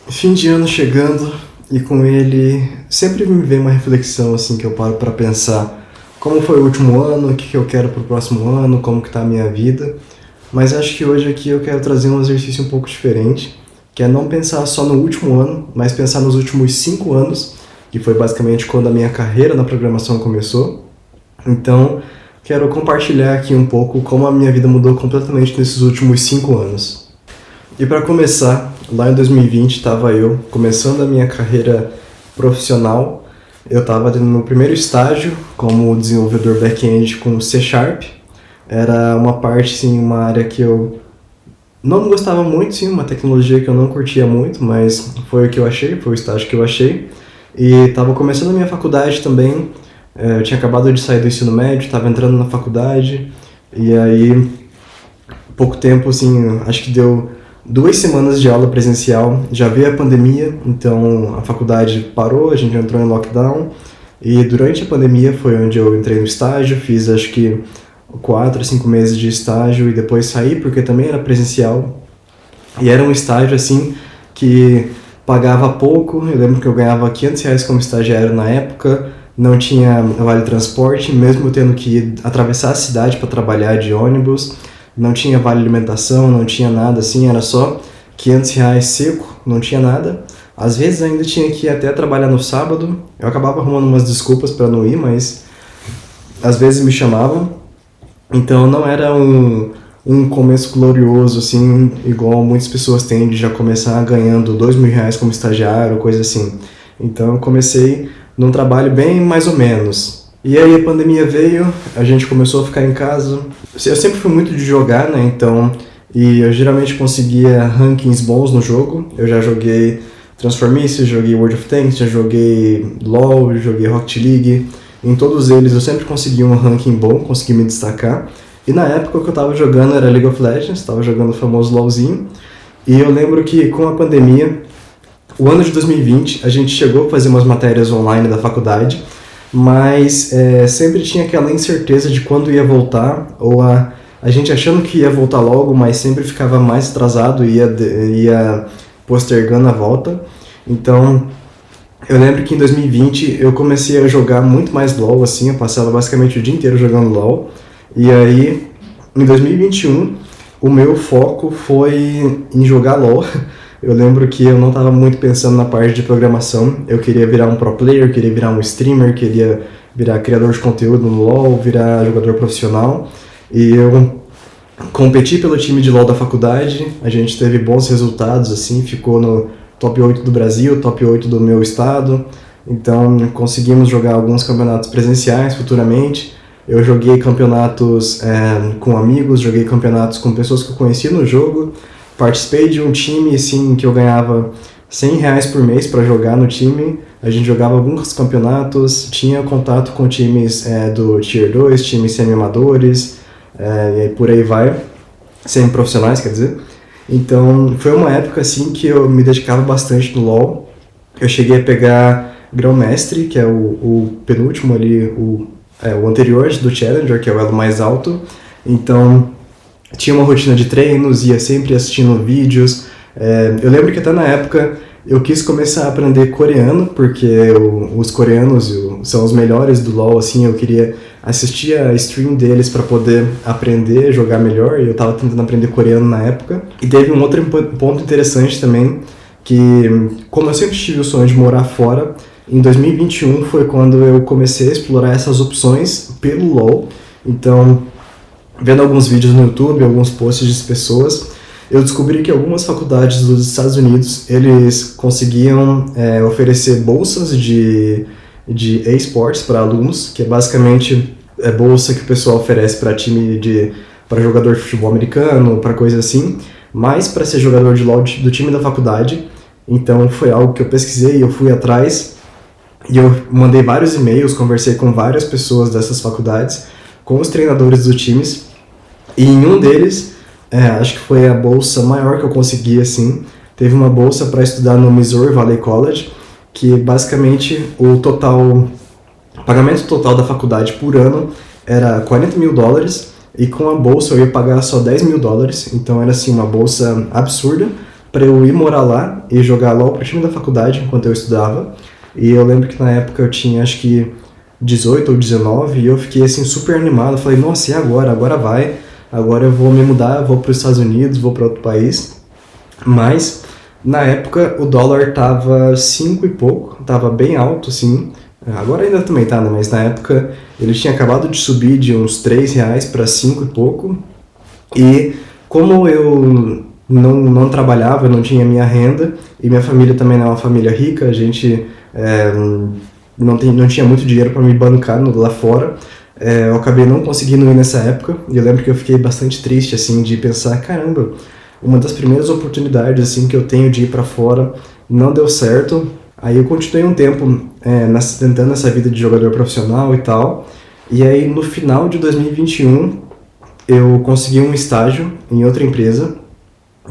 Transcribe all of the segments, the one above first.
Fim de ano chegando e com ele sempre me vem uma reflexão assim que eu paro para pensar como foi o último ano, o que eu quero pro próximo ano, como que tá a minha vida. Mas acho que hoje aqui eu quero trazer um exercício um pouco diferente, que é não pensar só no último ano, mas pensar nos últimos 5 anos, que foi basicamente quando a minha carreira na programação começou. Então, quero compartilhar aqui um pouco como a minha vida mudou completamente nesses últimos 5 anos. E para começar, lá em 2020 estava eu começando a minha carreira profissional. Eu estava no meu primeiro estágio como desenvolvedor back-end com C Sharp. Era uma parte, sim, uma área que eu não gostava muito, sim, uma tecnologia que eu não curtia muito, mas foi o que eu achei, foi o estágio que eu achei. E estava começando a minha faculdade também. Eu tinha acabado de sair do ensino médio, estava entrando na faculdade. E aí, pouco tempo, assim, acho que deu 2 semanas de aula presencial, já veio a pandemia, então a faculdade parou, a gente entrou em lockdown, e durante a pandemia foi onde eu entrei no estágio, fiz acho que 4, 5 meses de estágio e depois saí porque também era presencial, e era um estágio assim que pagava pouco. Eu lembro que eu ganhava R$ 500 como estagiário na época, não tinha vale transporte, mesmo eu tendo que ir atravessar a cidade para trabalhar de ônibus, não tinha vale alimentação, não tinha nada assim, era só R$ 500 seco, não tinha nada. Às vezes ainda tinha que ir até trabalhar no sábado, eu acabava arrumando umas desculpas para não ir, mas às vezes me chamavam. Então não era um começo glorioso, assim, igual muitas pessoas têm de já começar ganhando R$ 2.000 como estagiário, coisa assim. Então eu comecei num trabalho bem mais ou menos. E aí a pandemia veio, a gente começou a ficar em casa. Eu sempre fui muito de jogar, né? Então, e eu geralmente conseguia rankings bons no jogo. Eu já joguei Transformice, joguei World of Tanks, já joguei LoL, joguei Rocket League. Em todos eles eu sempre consegui um ranking bom, consegui me destacar. E na época que eu tava jogando era League of Legends, tava jogando o famoso LoLzinho. E eu lembro que com a pandemia, o ano de 2020, a gente chegou a fazer umas matérias online da faculdade, mas sempre tinha aquela incerteza de quando ia voltar, ou a gente achando que ia voltar logo, mas sempre ficava mais atrasado e ia postergando a volta. Então, eu lembro que em 2020 eu comecei a jogar muito mais LoL, assim, eu passava basicamente o dia inteiro jogando LoL. E aí, em 2021, o meu foco foi em jogar LoL. Eu lembro que eu não estava muito pensando na parte de programação. Eu queria virar um pro player, queria virar um streamer, queria virar criador de conteúdo no LoL, virar jogador profissional. E eu competi pelo time de LoL da faculdade, a gente teve bons resultados, assim, ficou no top 8 do Brasil, top 8 do meu estado. Então conseguimos jogar alguns campeonatos presenciais futuramente. Eu joguei campeonatos com amigos, joguei campeonatos com pessoas que eu conheci no jogo. Participei de um time assim, que eu ganhava R$ 100 por mês para jogar no time. A gente jogava alguns campeonatos, tinha contato com times do Tier 2, times semi-amadores, e por aí vai, semi-profissionais, quer dizer. Então foi uma época assim que eu me dedicava bastante no LoL. Eu cheguei a pegar Grão-Mestre, que é o penúltimo ali, o anterior do Challenger, que é o elo mais alto. Então tinha uma rotina de treinos, ia sempre assistindo vídeos. Eu lembro que até na época eu quis começar a aprender coreano, porque os coreanos são os melhores do LoL, assim, eu queria assistir a stream deles para poder aprender, jogar melhor, e eu tava tentando aprender coreano na época. E teve um outro ponto interessante também, que como eu sempre tive o sonho de morar fora, em 2021 foi quando eu comecei a explorar essas opções pelo LoL. Então, vendo alguns vídeos no YouTube, alguns posts de pessoas, eu descobri que algumas faculdades dos Estados Unidos, eles conseguiam oferecer bolsas de esportes para alunos, que é basicamente bolsa que o pessoal oferece para para jogador de futebol americano, para coisa assim, mas para ser jogador de LoL do time da faculdade. Então foi algo que eu pesquisei, eu fui atrás, e eu mandei vários e-mails, conversei com várias pessoas dessas faculdades, com os treinadores dos times, e em um deles, acho que foi a bolsa maior que eu consegui, assim, teve uma bolsa para estudar no Missouri Valley College, que basicamente o pagamento total da faculdade por ano era $40 mil, e com a bolsa eu ia pagar só $10 mil, então era assim uma bolsa absurda para eu ir morar lá e jogar LOL pro time da faculdade enquanto eu estudava. E eu lembro que na época eu tinha acho que 18 ou 19 e eu fiquei assim super animado. Falei, nossa, e agora? Agora vai. Agora eu vou me mudar, vou para os Estados Unidos, vou para outro país. Mas na época o dólar tava 5 e pouco, tava bem alto assim. Agora ainda também tá, né? Mas na época ele tinha acabado de subir de uns R$ 3 para 5 e pouco. E como eu não trabalhava, eu não tinha minha renda, e minha família também não é uma família rica, a gente não tinha muito dinheiro para me bancar lá fora, eu acabei não conseguindo ir nessa época, e eu lembro que eu fiquei bastante triste, assim, de pensar, caramba, uma das primeiras oportunidades, assim, que eu tenho de ir para fora não deu certo. Aí eu continuei um tempo tentando essa vida de jogador profissional e tal, e aí no final de 2021 eu consegui um estágio em outra empresa,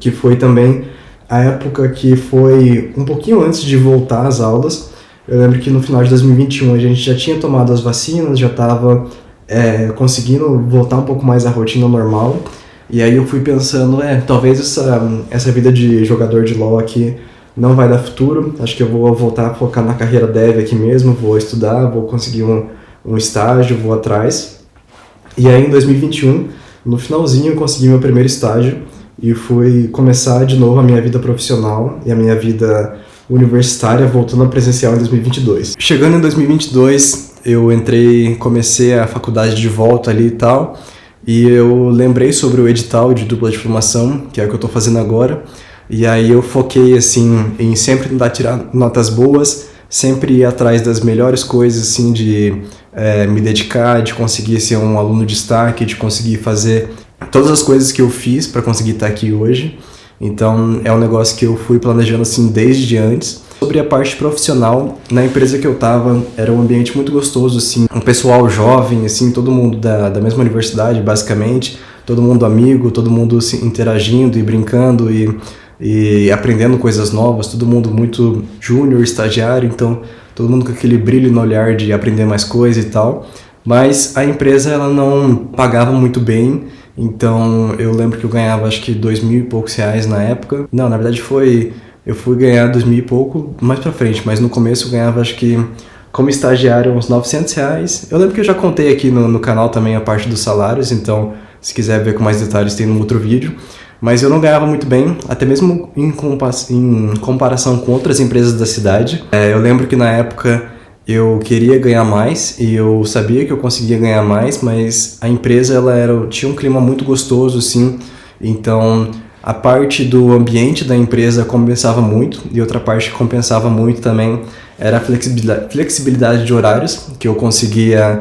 que foi também a época que foi um pouquinho antes de voltar às aulas. Eu lembro que no final de 2021 a gente já tinha tomado as vacinas, já estava conseguindo voltar um pouco mais à rotina normal. E aí eu fui pensando, talvez essa vida de jogador de LoL aqui não vai dar futuro. Acho que eu vou voltar a focar na carreira dev aqui mesmo, vou estudar, vou conseguir um estágio, vou atrás. E aí em 2021, no finalzinho, eu consegui meu primeiro estágio e fui começar de novo a minha vida profissional e a minha vida universitária, voltando a presencial em 2022. Chegando em 2022, eu comecei a faculdade de volta ali e tal, e eu lembrei sobre o edital de dupla diplomação, que é o que eu estou fazendo agora, e aí eu foquei assim em sempre tentar tirar notas boas, sempre ir atrás das melhores coisas, assim, de me dedicar, de conseguir ser um aluno de destaque, de conseguir fazer todas as coisas que eu fiz para conseguir estar aqui hoje. Então é um negócio que eu fui planejando assim desde antes. Sobre a parte profissional, na empresa que eu estava, era um ambiente muito gostoso, assim, um pessoal jovem, assim, todo mundo da mesma universidade, basicamente, todo mundo amigo, todo mundo assim, interagindo e brincando e aprendendo coisas novas, todo mundo muito júnior, estagiário, então todo mundo com aquele brilho no olhar de aprender mais coisa e tal. Mas a empresa ela não pagava muito bem, então eu lembro que eu ganhava acho que R$2.000 e poucos na época. Não, na verdade eu fui ganhar R$2.000 e pouco mais pra frente, mas no começo eu ganhava acho que como estagiário uns R$900. Eu lembro que eu já contei aqui no canal também a parte dos salários, então se quiser ver com mais detalhes tem no outro vídeo. Mas eu não ganhava muito bem, até mesmo em comparação com outras empresas da cidade. Eu lembro que na época eu queria ganhar mais e eu sabia que eu conseguia ganhar mais, mas a empresa tinha um clima muito gostoso, assim. Então a parte do ambiente da empresa compensava muito, e outra parte que compensava muito também era a flexibilidade de horários, que eu conseguia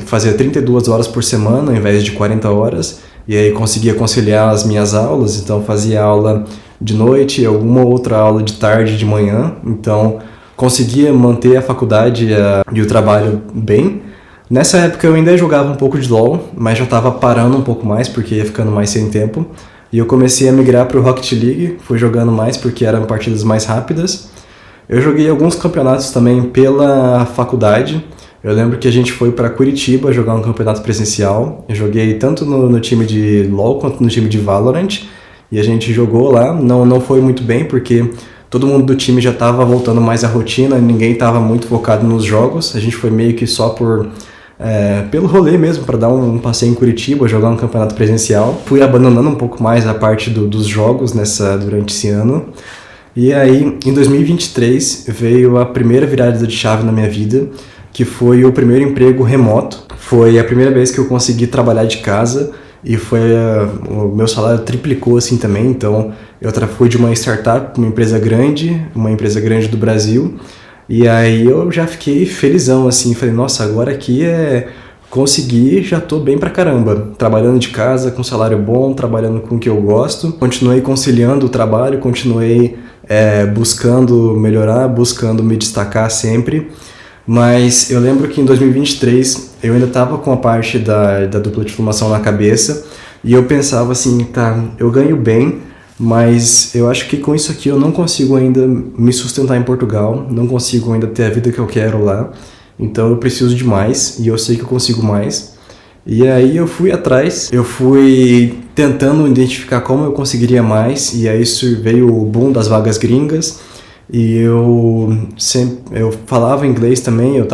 fazer 32 horas por semana ao invés de 40 horas. E aí conseguia conciliar as minhas aulas, então fazia aula de noite, alguma outra aula de tarde, de manhã. Então conseguia manter a faculdade e o trabalho bem. Nessa época eu ainda jogava um pouco de LoL, mas já estava parando um pouco mais porque ia ficando mais sem tempo. E eu comecei a migrar para o Rocket League, fui jogando mais porque eram partidas mais rápidas. Eu joguei alguns campeonatos também pela faculdade. Eu lembro que a gente foi para Curitiba jogar um campeonato presencial. Eu joguei tanto no time de LoL quanto no time de Valorant. E a gente jogou lá. Não foi muito bem porque todo mundo do time já estava voltando mais à rotina. Ninguém estava muito focado nos jogos. A gente foi meio que só pelo rolê mesmo, para dar um passeio em Curitiba, jogar um campeonato presencial. Fui abandonando um pouco mais a parte dos jogos durante esse ano. E aí, em 2023, veio a primeira virada de chave na minha vida, que foi o primeiro emprego remoto. Foi a primeira vez que eu consegui trabalhar de casa e o meu salário triplicou assim também. Então eu fui de uma startup para uma empresa grande do Brasil, e aí eu já fiquei felizão assim, falei, nossa, agora aqui consegui, já tô bem pra caramba, trabalhando de casa, com salário bom, trabalhando com o que eu gosto. Continuei conciliando o trabalho, continuei buscando melhorar, buscando me destacar sempre. Mas eu lembro que em 2023 eu ainda estava com a parte da dupla diplomação na cabeça, e eu pensava assim, tá, eu ganho bem, mas eu acho que com isso aqui eu não consigo ainda me sustentar em Portugal, não consigo ainda ter a vida que eu quero lá, então eu preciso de mais, e eu sei que eu consigo mais. E aí eu fui atrás, eu fui tentando identificar como eu conseguiria mais, e aí isso veio o boom das vagas gringas, e eu falava inglês também,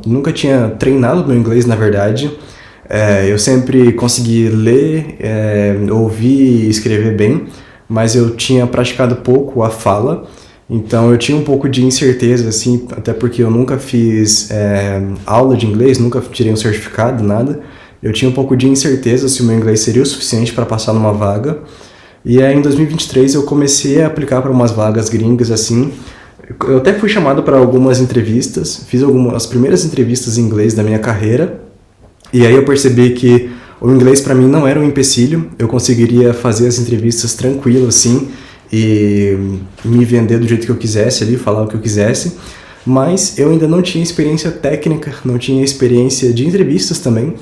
nunca tinha treinado meu inglês, na verdade. Eu sempre consegui ler, ouvir e escrever bem, mas eu tinha praticado pouco a fala, então eu tinha um pouco de incerteza, assim, até porque eu nunca fiz aula de inglês, nunca tirei um certificado, nada. Eu tinha um pouco de incerteza se o meu inglês seria o suficiente para passar numa vaga. E aí em 2023 eu comecei a aplicar para umas vagas gringas, assim. Eu até fui chamado para algumas entrevistas, fiz as primeiras entrevistas em inglês da minha carreira. E aí eu percebi que o inglês para mim não era um empecilho, eu conseguiria fazer as entrevistas tranquilo, assim, e me vender do jeito que eu quisesse ali, falar o que eu quisesse. Mas eu ainda não tinha experiência técnica, não tinha experiência de entrevistas também,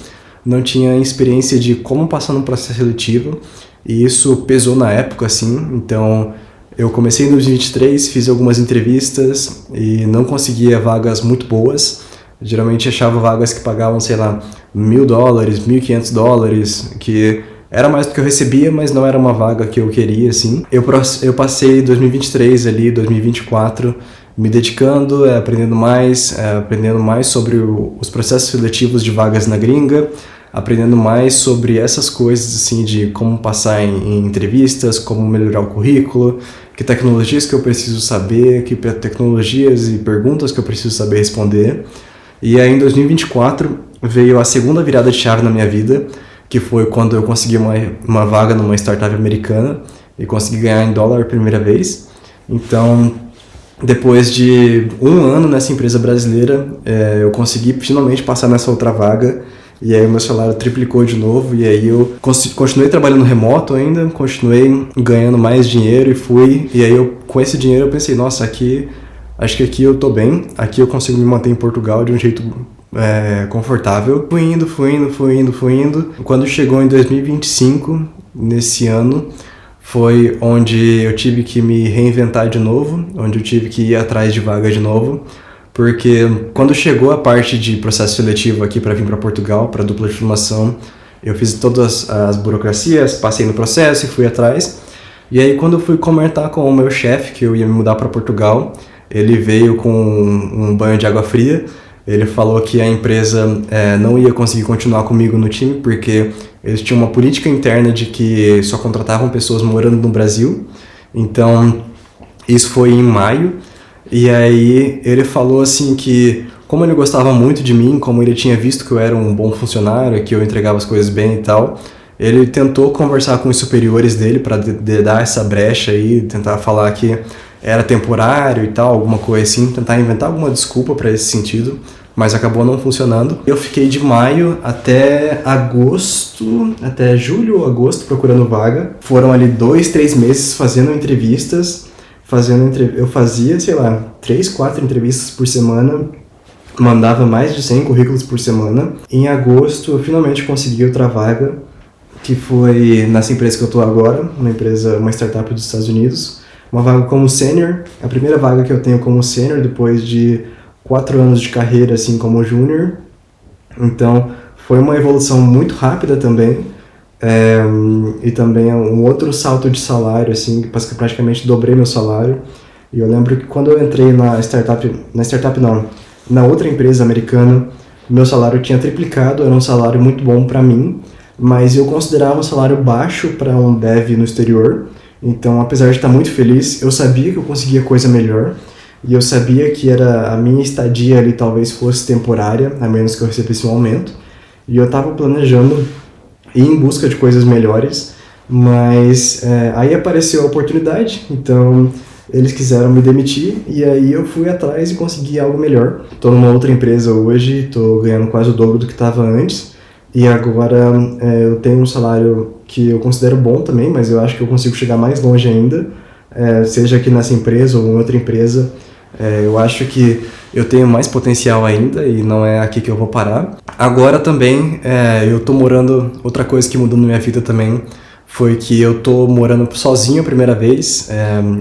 não tinha experiência de como passar num processo seletivo, e isso pesou na época, assim. Então eu comecei em 2023, fiz algumas entrevistas e não conseguia vagas muito boas. Geralmente achava vagas que pagavam, sei lá, $1.000, $1.500, que era mais do que eu recebia, mas não era uma vaga que eu queria, assim. Eu passei 2023 ali, 2024, me dedicando, aprendendo mais sobre os processos seletivos de vagas na gringa, aprendendo mais sobre essas coisas, assim, de como passar em entrevistas, como melhorar o currículo, que tecnologias que eu preciso saber, que tecnologias e perguntas que eu preciso saber responder. E aí em 2024 veio a segunda virada de chave na minha vida, que foi quando eu consegui uma vaga numa startup americana e consegui ganhar em dólar a primeira vez. Então, depois de um ano nessa empresa brasileira, eu consegui finalmente passar nessa outra vaga, e aí o meu salário triplicou de novo, e aí eu continuei trabalhando remoto ainda, continuei ganhando mais dinheiro e aí com esse dinheiro eu pensei, nossa, acho que aqui eu tô bem, aqui eu consigo me manter em Portugal de um jeito confortável. Fui indo. Quando chegou em 2025, nesse ano, foi onde eu tive que me reinventar de novo, onde eu tive que ir atrás de vaga de novo, porque quando chegou a parte de processo seletivo aqui para vir para Portugal, para dupla diplomação, eu fiz todas as burocracias, passei no processo e fui atrás. E aí quando eu fui comentar com o meu chefe que eu ia me mudar para Portugal, ele veio com um banho de água fria. Ele falou que a empresa não ia conseguir continuar comigo no time porque eles tinham uma política interna de que só contratavam pessoas morando no Brasil. Então, isso foi em maio. E aí ele falou assim que, como ele gostava muito de mim, como ele tinha visto que eu era um bom funcionário, que eu entregava as coisas bem e tal, ele tentou conversar com os superiores dele para dar essa brecha aí, tentar falar que era temporário e tal, alguma coisa assim, tentar inventar alguma desculpa para esse sentido, mas acabou não funcionando. Eu fiquei de maio até agosto, até julho ou agosto procurando vaga. Foram ali 2-3 meses fazendo entrevistas, eu fazia, sei lá, 3-4 entrevistas por semana, mandava mais de 100 currículos por semana. Em agosto eu finalmente consegui outra vaga, que foi nessa empresa que eu tô agora, uma startup dos Estados Unidos. Uma vaga como sênior, a primeira vaga que eu tenho como sênior depois de 4 anos de carreira assim como júnior. Então foi uma evolução muito rápida também, e também um outro salto de salário, assim, que praticamente dobrei meu salário. E eu lembro que quando eu entrei na outra empresa americana, meu salário tinha triplicado, era um salário muito bom para mim, mas eu considerava um salário baixo para um dev no exterior. Então, apesar de estar muito feliz, eu sabia que eu conseguia coisa melhor, e eu sabia que a minha estadia ali talvez fosse temporária, a menos que eu recebesse um aumento, e eu estava planejando ir em busca de coisas melhores, mas aí apareceu a oportunidade, então eles quiseram me demitir, e aí eu fui atrás e consegui algo melhor. Estou numa outra empresa hoje, estou ganhando quase o dobro do que estava antes, e agora eu tenho um salário que eu considero bom também, mas eu acho que eu consigo chegar mais longe ainda, seja aqui nessa empresa ou em outra empresa. Eu acho que eu tenho mais potencial ainda e não é aqui que eu vou parar. Agora também eu tô morando, outra coisa que mudou na minha vida também foi que eu tô morando sozinho a primeira vez.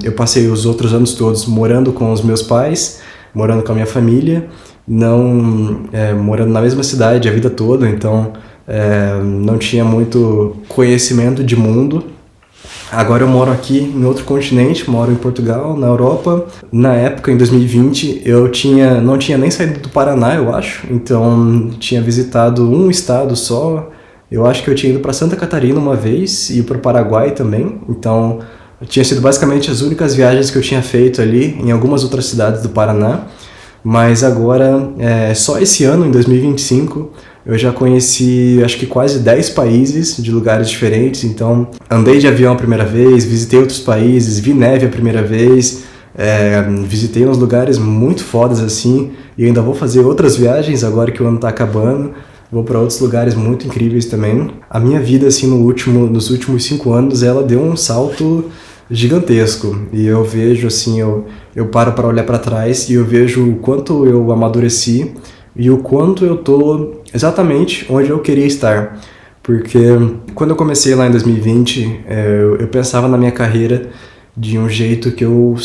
Eu passei os outros anos todos morando com os meus pais, morando com a minha família, não morando na mesma cidade a vida toda, então não tinha muito conhecimento de mundo. Agora eu moro aqui em outro continente, moro em Portugal, na Europa. Na época, em 2020, não tinha nem saído do Paraná, eu acho. Então, tinha visitado um estado só. Eu acho que eu tinha ido para Santa Catarina uma vez e para o Paraguai também. Então, tinha sido basicamente as únicas viagens que eu tinha feito ali em algumas outras cidades do Paraná. Mas agora, só esse ano, em 2025, eu já conheci, acho que quase 10 países de lugares diferentes. Então, andei de avião a primeira vez, visitei outros países, vi neve a primeira vez, visitei uns lugares muito fodas assim, e ainda vou fazer outras viagens agora que o ano tá acabando. Vou para outros lugares muito incríveis também. A minha vida, assim, nos últimos 5 anos, ela deu um salto gigantesco. E eu vejo, assim, eu paro para olhar para trás e eu vejo o quanto eu amadureci e o quanto eu tô exatamente onde eu queria estar. Porque quando eu comecei lá em 2020, eu pensava na minha carreira de um jeito que eu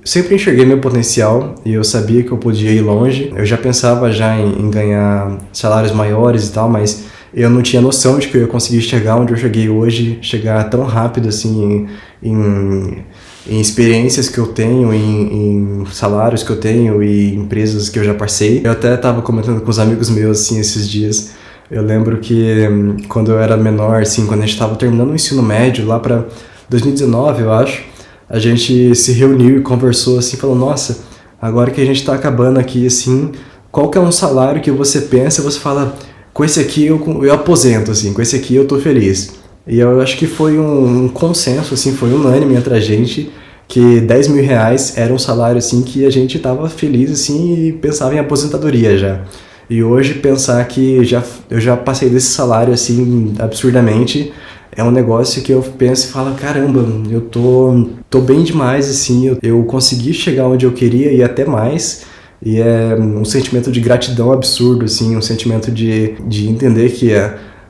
sempre enxerguei meu potencial e eu sabia que eu podia ir longe. Eu já pensava em ganhar salários maiores e tal, mas eu não tinha noção de que eu ia conseguir chegar onde eu cheguei hoje, chegar tão rápido assim em experiências que eu tenho, em salários que eu tenho e empresas que eu já passei. Eu até estava comentando com os amigos meus assim esses dias. Eu lembro que quando eu era menor, assim, quando a gente estava terminando o ensino médio, lá para 2019, eu acho, a gente se reuniu e conversou assim, falou, nossa, agora que a gente tá acabando aqui, assim, qual que é um salário que você pensa e você fala, com esse aqui eu aposento, assim, com esse aqui eu tô feliz. E eu acho que foi um consenso, assim, foi unânime entre a gente, que 10 mil reais era um salário, assim, que a gente tava feliz, assim, e pensava em aposentadoria já. E hoje pensar que eu já passei desse salário, assim, absurdamente, é um negócio que eu penso e falo, caramba, eu tô bem demais, assim, eu consegui chegar onde eu queria e até mais. E é um sentimento de gratidão absurdo, assim, um sentimento de entender que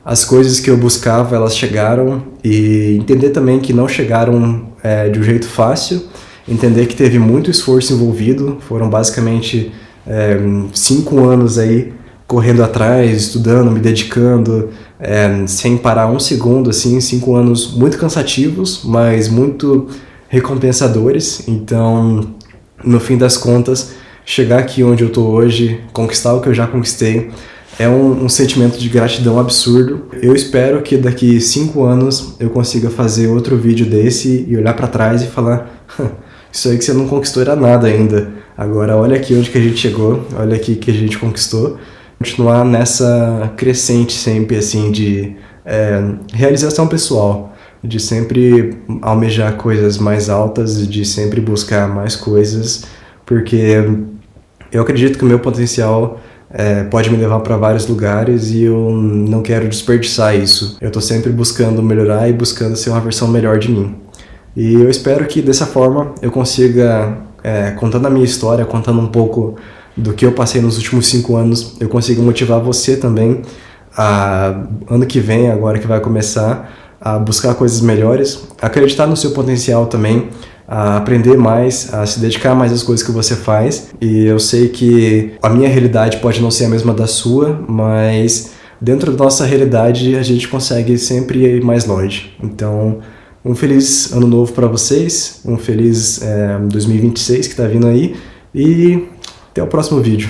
as coisas que eu buscava, elas chegaram, e entender também que não chegaram de um jeito fácil, entender que teve muito esforço envolvido, foram basicamente 5 anos aí correndo atrás, estudando, me dedicando, sem parar um segundo, assim, 5 anos muito cansativos, mas muito recompensadores. Então, no fim das contas, chegar aqui onde eu tô hoje, conquistar o que eu já conquistei, é um sentimento de gratidão absurdo. Eu espero que daqui 5 anos eu consiga fazer outro vídeo desse e olhar pra trás e falar, isso aí que você não conquistou era nada ainda. Agora olha aqui onde que a gente chegou, olha aqui que a gente conquistou. Continuar nessa crescente sempre, assim, de realização pessoal, de sempre almejar coisas mais altas e de sempre buscar mais coisas, porque eu acredito que o meu potencial pode me levar para vários lugares e eu não quero desperdiçar isso. Eu tô sempre buscando melhorar e buscando ser uma versão melhor de mim. E eu espero que dessa forma eu consiga, contando a minha história, contando um pouco do que eu passei nos últimos 5 anos, eu consigo motivar você também ano que vem, agora que vai começar, a buscar coisas melhores, acreditar no seu potencial também, a aprender mais, a se dedicar mais às coisas que você faz. E eu sei que a minha realidade pode não ser a mesma da sua, mas dentro da nossa realidade a gente consegue sempre ir mais longe. Então, um feliz ano novo para vocês, um feliz 2026 que está vindo aí, e até o próximo vídeo.